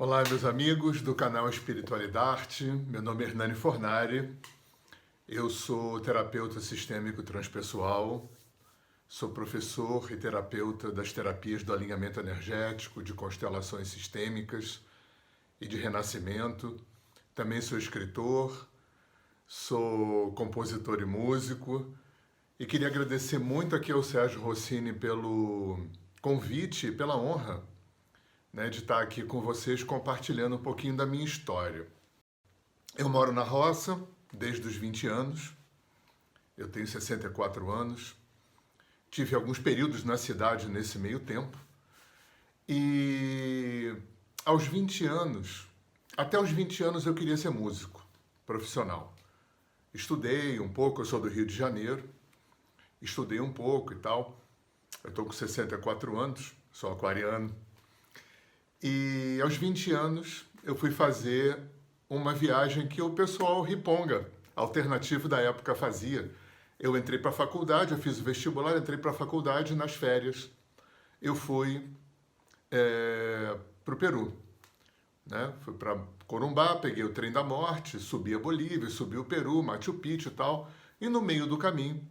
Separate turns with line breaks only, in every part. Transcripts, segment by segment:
Olá, meus amigos do canal Espiritualidade. Meu nome é Hernani Fornari. Eu sou terapeuta sistêmico transpessoal, sou professor e terapeuta das terapias do alinhamento energético, de constelações sistêmicas e de renascimento. Também sou escritor, sou compositor e músico. E queria agradecer muito aqui ao Sérgio Rossini pelo convite e pela honra, de estar aqui com vocês compartilhando um pouquinho da minha história. Eu moro na roça desde os 20 anos, eu tenho 64 anos, tive alguns períodos na cidade nesse meio tempo, e aos 20 anos, até os 20 anos eu queria ser músico profissional. Estudei um pouco, eu sou do Rio de Janeiro, estudei um pouco e tal, eu estou com 64 anos, sou aquariano. E aos 20 anos eu fui fazer uma viagem que o pessoal riponga, alternativo da época, fazia. Eu entrei para a faculdade, eu fiz o vestibular, entrei para a faculdade nas férias. Eu fui para o Peru. Fui para Corumbá, peguei o trem da morte, subi a Bolívia, subi o Peru, Machu Picchu e tal. E no meio do caminho,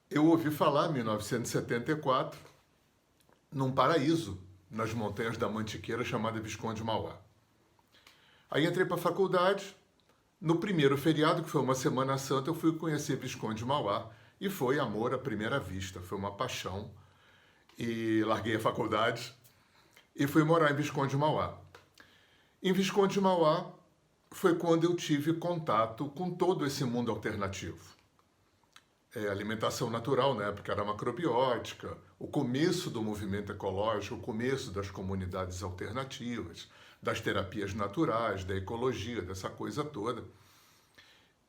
eu ouvi falar, em 1974, num paraíso, nas montanhas da Mantiqueira, chamada Visconde Mauá. Aí entrei para a faculdade, no primeiro feriado, que foi uma Semana Santa, eu fui conhecer Visconde Mauá, e foi amor à primeira vista, foi uma paixão, e larguei a faculdade, e fui morar em Visconde Mauá. Em Visconde Mauá foi quando eu tive contato com todo esse mundo alternativo. Alimentação natural, porque era macrobiótica, o começo do movimento ecológico, o começo das comunidades alternativas, das terapias naturais, da ecologia, dessa coisa toda.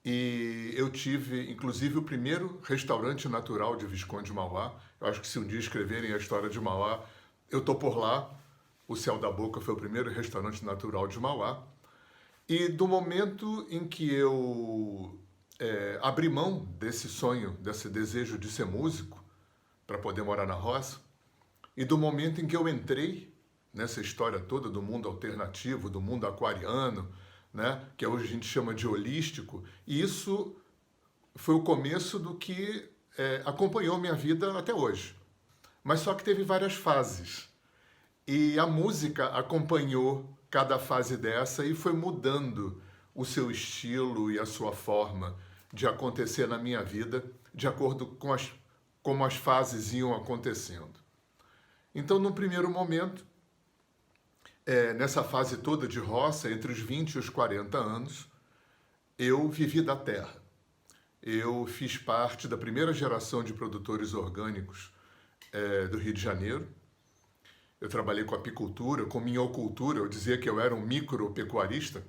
E eu tive, inclusive, o primeiro restaurante natural de Visconde Mauá. Eu acho que se um dia escreverem a história de Mauá, eu estou por lá. O Céu da Boca foi o primeiro restaurante natural de Mauá. E do momento em que eu abri mão desse sonho, desse desejo de ser músico, para poder morar na roça, e do momento em que eu entrei nessa história toda do mundo alternativo, do mundo aquariano, que hoje a gente chama de holístico, e isso foi o começo do que acompanhou minha vida até hoje. Mas só que teve várias fases, e a música acompanhou cada fase dessa e foi mudando o seu estilo e a sua forma de acontecer na minha vida, de acordo com como as fases iam acontecendo. Então, no primeiro momento, nessa fase toda de roça, entre os 20 e os 40 anos, eu vivi da terra. Eu fiz parte da primeira geração de produtores orgânicos do Rio de Janeiro. Eu trabalhei com apicultura, com minhocultura, eu dizia que eu era um micropecuarista,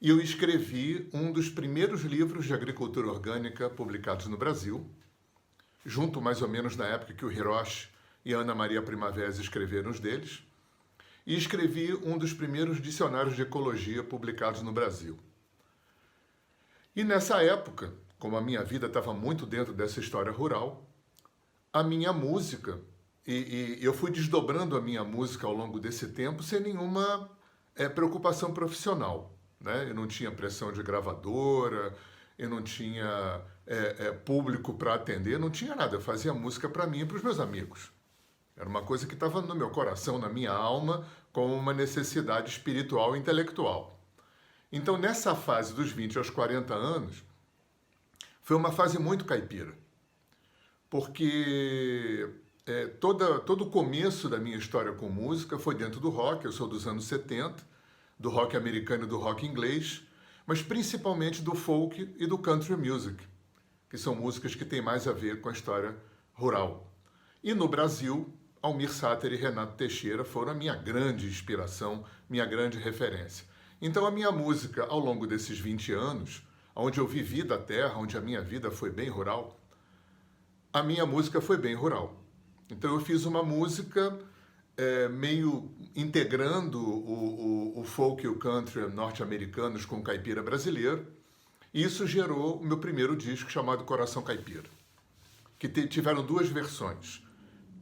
e eu escrevi um dos primeiros livros de agricultura orgânica publicados no Brasil, junto mais ou menos na época que o Hiroshi e a Ana Maria Primavera escreveram os deles, e escrevi um dos primeiros dicionários de ecologia publicados no Brasil. E nessa época, como a minha vida estava muito dentro dessa história rural, a minha música, e eu fui desdobrando a minha música ao longo desse tempo sem nenhuma preocupação profissional. Eu não tinha pressão de gravadora, eu não tinha público para atender, não tinha nada. Eu fazia música para mim e para os meus amigos. Era uma coisa que estava no meu coração, na minha alma, como uma necessidade espiritual e intelectual. Então, nessa fase dos 20 aos 40 anos, foi uma fase muito caipira. Porque todo o começo da minha história com música foi dentro do rock. Eu sou dos anos 70, do rock americano e do rock inglês, mas principalmente do folk e do country music, que são músicas que têm mais a ver com a história rural. E no Brasil, Almir Sater e Renato Teixeira foram a minha grande inspiração, minha grande referência. Então a minha música, ao longo desses 20 anos, onde eu vivi da terra, onde a minha vida foi bem rural, a minha música foi bem rural. Então eu fiz uma música meio integrando o folk e o country norte-americanos com o caipira brasileiro, e isso gerou o meu primeiro disco chamado Coração Caipira, que tiveram duas versões.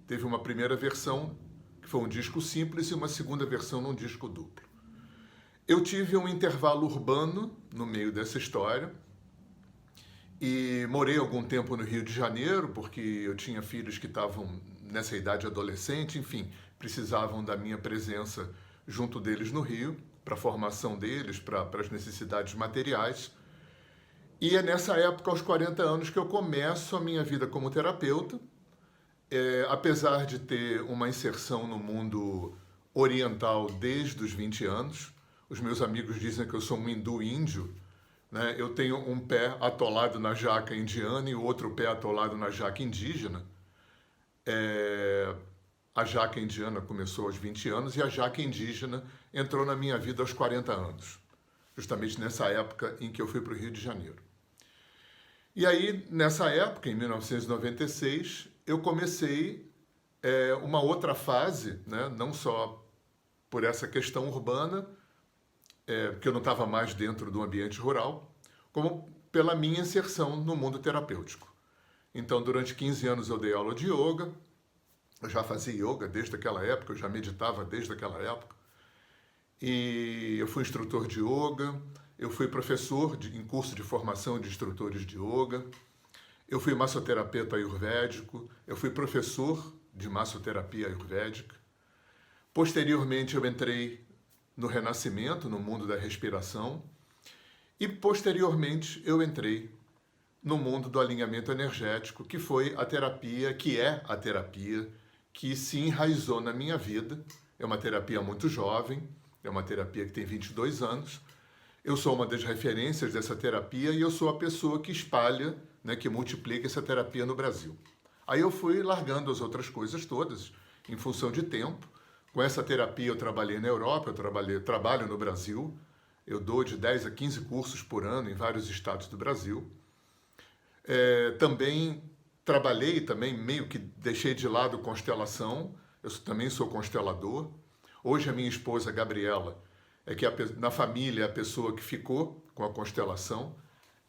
Teve uma primeira versão, que foi um disco simples, e uma segunda versão num disco duplo. Eu tive um intervalo urbano no meio dessa história e morei algum tempo no Rio de Janeiro, porque eu tinha filhos que estavam nessa idade adolescente, enfim, precisavam da minha presença junto deles no Rio, para a formação deles, para as necessidades materiais. E é nessa época, aos 40 anos, que eu começo a minha vida como terapeuta. Apesar de ter uma inserção no mundo oriental desde os 20 anos, os meus amigos dizem que eu sou um hindu índio, né? Eu tenho um pé atolado na jaca indiana e o outro pé atolado na jaca indígena. A jaca indiana começou aos 20 anos e a jaca indígena entrou na minha vida aos 40 anos, justamente nessa época em que eu fui para o Rio de Janeiro. E aí, nessa época, em 1996, eu comecei uma outra fase, né? Não só por essa questão urbana, porque eu não estava mais dentro do ambiente rural, como pela minha inserção no mundo terapêutico. Então, durante 15 anos eu dei aula de yoga, eu já fazia yoga desde aquela época, eu já meditava desde aquela época, e eu fui instrutor de yoga, eu fui professor em curso de formação de instrutores de yoga, eu fui massoterapeuta ayurvédico, eu fui professor de massoterapia ayurvédica. Posteriormente eu entrei no renascimento, no mundo da respiração, e posteriormente eu entrei no mundo do alinhamento energético, que foi a terapia, que é a terapia que se enraizou na minha vida. É uma terapia muito jovem, é uma terapia que tem 22 anos. Eu sou uma das referências dessa terapia e eu sou a pessoa que espalha, né, que multiplica essa terapia no Brasil. Aí eu fui largando as outras coisas todas, em função de tempo. Com essa terapia eu trabalhei na Europa, trabalho no Brasil. Eu dou de 10 a 15 cursos por ano em vários estados do Brasil. Também trabalhei, meio que deixei de lado constelação. Eu também sou constelador. Hoje a minha esposa, Gabriela, que na família é a pessoa que ficou com a constelação.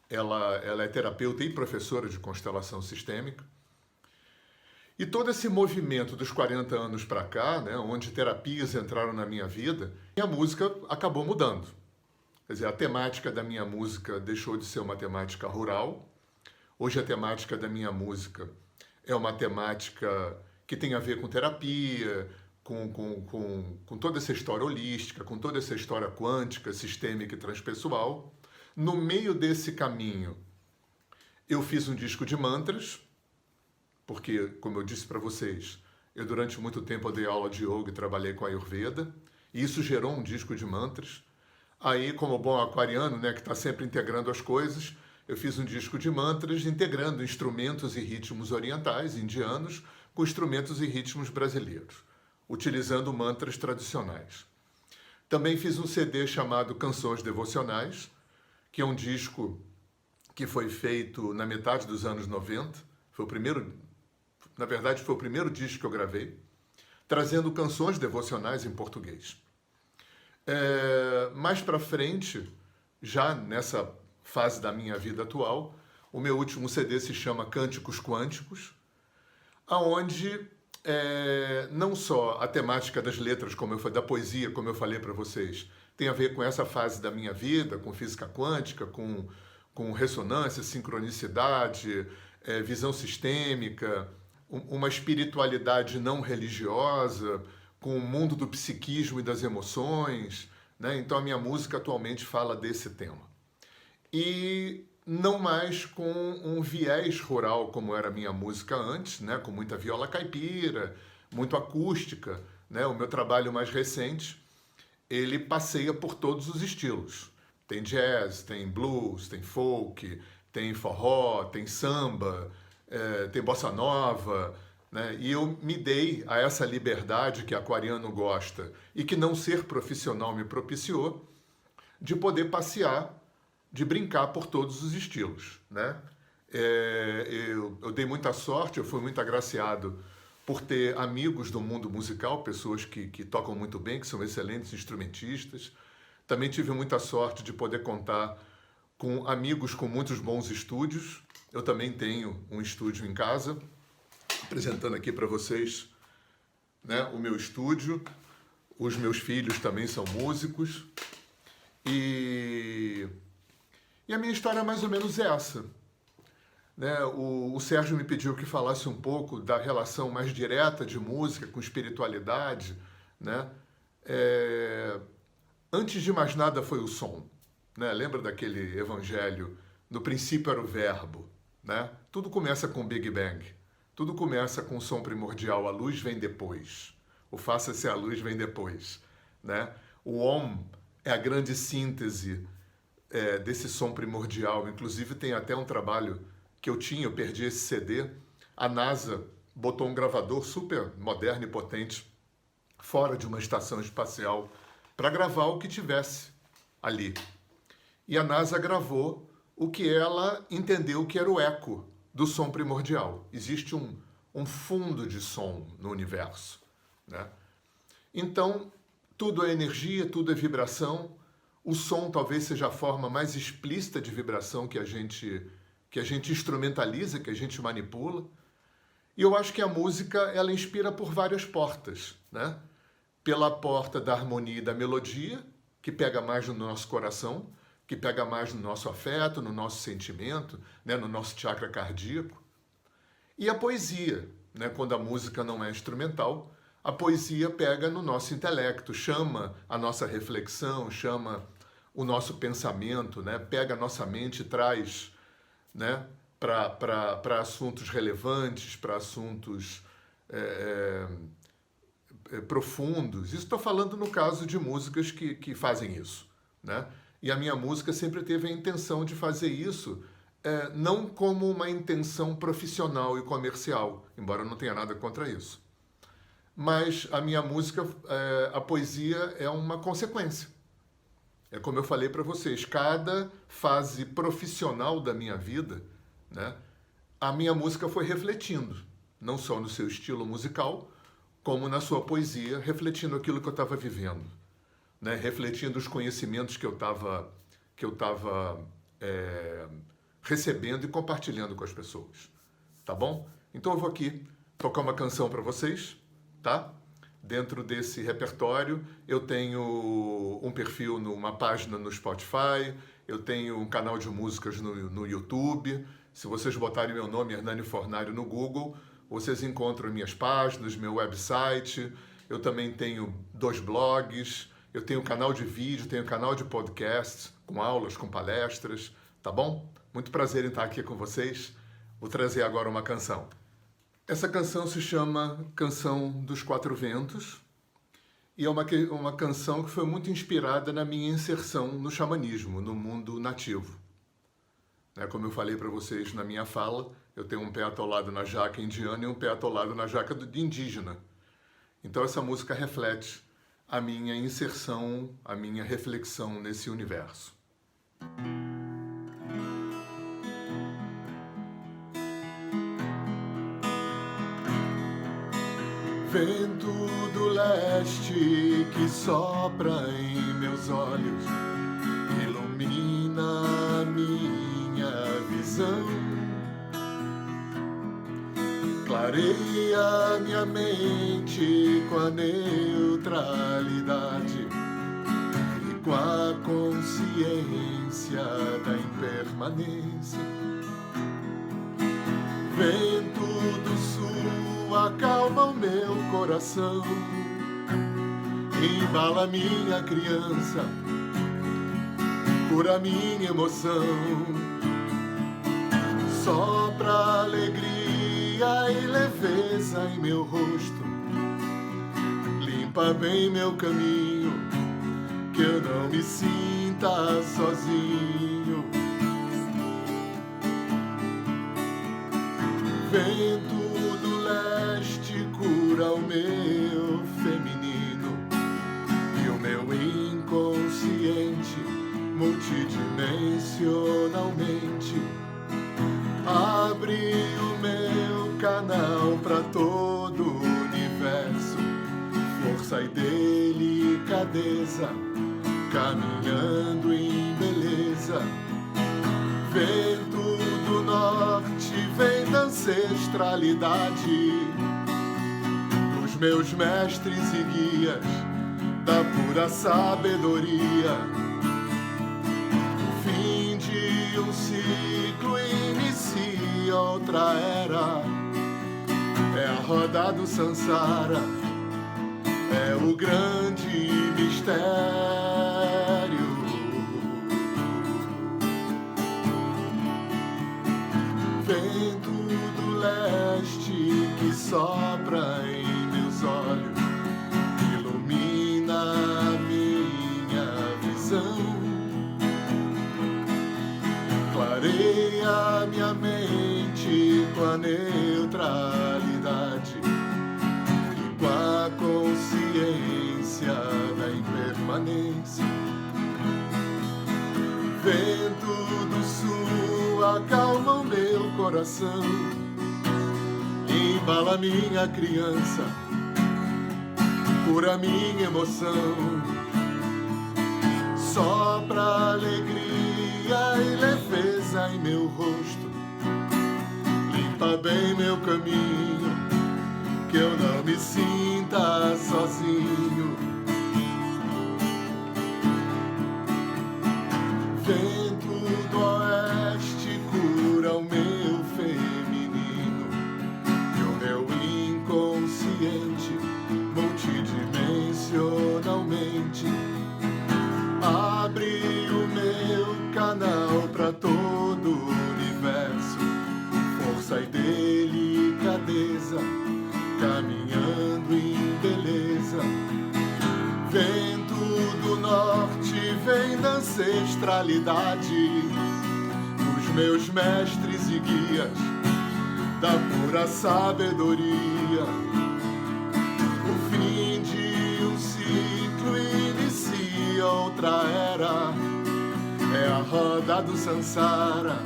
Ela é terapeuta e professora de constelação sistêmica. E todo esse movimento dos 40 anos para cá, né, onde terapias entraram na minha vida, a música acabou mudando. Quer dizer, a temática da minha música deixou de ser uma temática rural. Hoje a temática da minha música é uma temática que tem a ver com terapia, com toda essa história holística, com toda essa história quântica, sistêmica e transpessoal. No meio desse caminho, eu fiz um disco de mantras, porque, como eu disse para vocês, eu durante muito tempo dei aula de yoga e trabalhei com a Ayurveda, e isso gerou um disco de mantras. Aí, como bom aquariano, né, que está sempre integrando as coisas, eu fiz um disco de mantras integrando instrumentos e ritmos orientais, indianos, com instrumentos e ritmos brasileiros, utilizando mantras tradicionais. Também fiz um CD chamado Canções Devocionais, que é um disco que foi feito na metade dos anos 90. Foi o primeiro disco que eu gravei, trazendo canções devocionais em português. Mais para frente, já nessa fase da minha vida atual, o meu último CD se chama Cânticos Quânticos, aonde não só a temática das letras, da poesia, como eu falei para vocês, tem a ver com essa fase da minha vida, com física quântica, com ressonância, sincronicidade, visão sistêmica, uma espiritualidade não religiosa, com o mundo do psiquismo e das emoções, né? Então a minha música atualmente fala desse tema. E não mais com um viés rural como era a minha música antes, né? Com muita viola caipira, muito acústica, né? O meu trabalho mais recente, ele passeia por todos os estilos. Tem jazz, tem blues, tem folk, tem forró, tem samba, tem bossa nova, né? E eu me dei a essa liberdade que aquariano gosta e que não ser profissional me propiciou, de poder passear, de brincar por todos os estilos, né? Eu dei muita sorte, eu fui muito agraciado por ter amigos do mundo musical, pessoas que tocam muito bem, que são excelentes instrumentistas. Também tive muita sorte de poder contar com amigos com muitos bons estúdios. Eu também tenho um estúdio em casa, apresentando aqui para vocês, né, o meu estúdio. Os meus filhos também são músicos. E a minha história mais ou menos é essa. Né? O Sérgio me pediu que falasse um pouco da relação mais direta de música com espiritualidade, né? Antes de mais nada foi o som, né? Lembra daquele evangelho? No princípio era o verbo, né? Tudo começa com o Big Bang, tudo começa com o som primordial, a luz vem depois, o faça-se a luz vem depois, né? O Om é a grande síntese desse som primordial. Inclusive tem até um trabalho que eu perdi esse CD, a NASA botou um gravador super moderno e potente fora de uma estação espacial para gravar o que tivesse ali. E a NASA gravou o que ela entendeu que era o eco do som primordial. Existe um fundo de som no universo, né? Então, tudo é energia, tudo é vibração. O som talvez seja a forma mais explícita de vibração que a gente instrumentaliza, que a gente manipula. E eu acho que a música, ela inspira por várias portas, né? Pela porta da harmonia e da melodia, que pega mais no nosso coração, que pega mais no nosso afeto, no nosso sentimento, né? No nosso chakra cardíaco. E a poesia, né? Quando a música não é instrumental, a poesia pega no nosso intelecto, chama a nossa reflexão, chama o nosso pensamento, né? Pega a nossa mente e traz, né, para assuntos relevantes, para assuntos profundos. Isso estou falando no caso de músicas que fazem isso, né? E a minha música sempre teve a intenção de fazer isso, não como uma intenção profissional e comercial, embora eu não tenha nada contra isso. Mas a minha música, a poesia é uma consequência. É como eu falei para vocês, cada fase profissional da minha vida, né, a minha música foi refletindo, não só no seu estilo musical, como na sua poesia, refletindo aquilo que eu estava vivendo, né, refletindo os conhecimentos que eu estava recebendo e compartilhando com as pessoas. Tá bom? Então eu vou aqui tocar uma canção para vocês, tá? Dentro desse repertório, eu tenho um perfil, uma página no Spotify, eu tenho um canal de músicas no YouTube. Se vocês botarem meu nome, Hernani Fornari, no Google, vocês encontram minhas páginas, meu website. Eu também tenho 2 blogs, eu tenho um canal de vídeo, tenho um canal de podcast, com aulas, com palestras, tá bom? Muito prazer em estar aqui com vocês. Vou trazer agora uma canção. Essa canção se chama Canção dos Quatro Ventos e é uma canção que foi muito inspirada na minha inserção no xamanismo, no mundo nativo. Como eu falei para vocês na minha fala, eu tenho um pé atolado na jaca indiana e um pé atolado na jaca de indígena. Então essa música reflete a minha inserção, a minha reflexão nesse universo. Vento do leste que sopra em meus olhos, ilumina a minha visão, clareia minha mente com a neutralidade e com a consciência da impermanência. Vento do sul acalma o meu coração, embala minha criança, cura minha emoção, sopra alegria e leveza em meu rosto, limpa bem meu caminho, que eu não me sinta sozinho. Vento do leste cura o meu feminino e o meu inconsciente multidimensionalmente. Abre o meu canal para todo o universo, força e delicadeza, caminhando em beleza. Vento do norte vem da ancestralidade dos meus mestres e guias, da pura sabedoria fim de um ciclo inicia outra era. É a roda do Sansara, é o grande mistério. Vento do leste que sopra em meus olhos ilumina a minha visão, clareia minha mente com a neutralidade e com a consciência da impermanência. Vento do sul acalma o meu coração, embala minha criança, cura minha emoção, sopra alegria e leveza em meu rosto, limpa bem meu caminho, que eu não me sinta sozinho. Vento do oeste cura o meu feminino e o meu inconsciente multidimensionalmente. Abre o meu canal para todo o universo, força e delicadeza, caminhando em beleza. Vento do norte vem da ancestralidade dos meus mestres e guias, da pura sabedoria. O fim de um ciclo inicia outra era, é a roda do Sansara,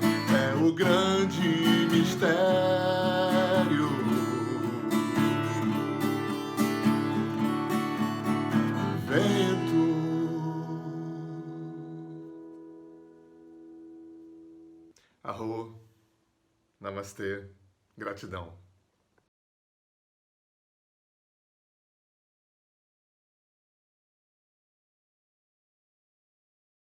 é o grande mistério. Vento. Arro, namastê, gratidão.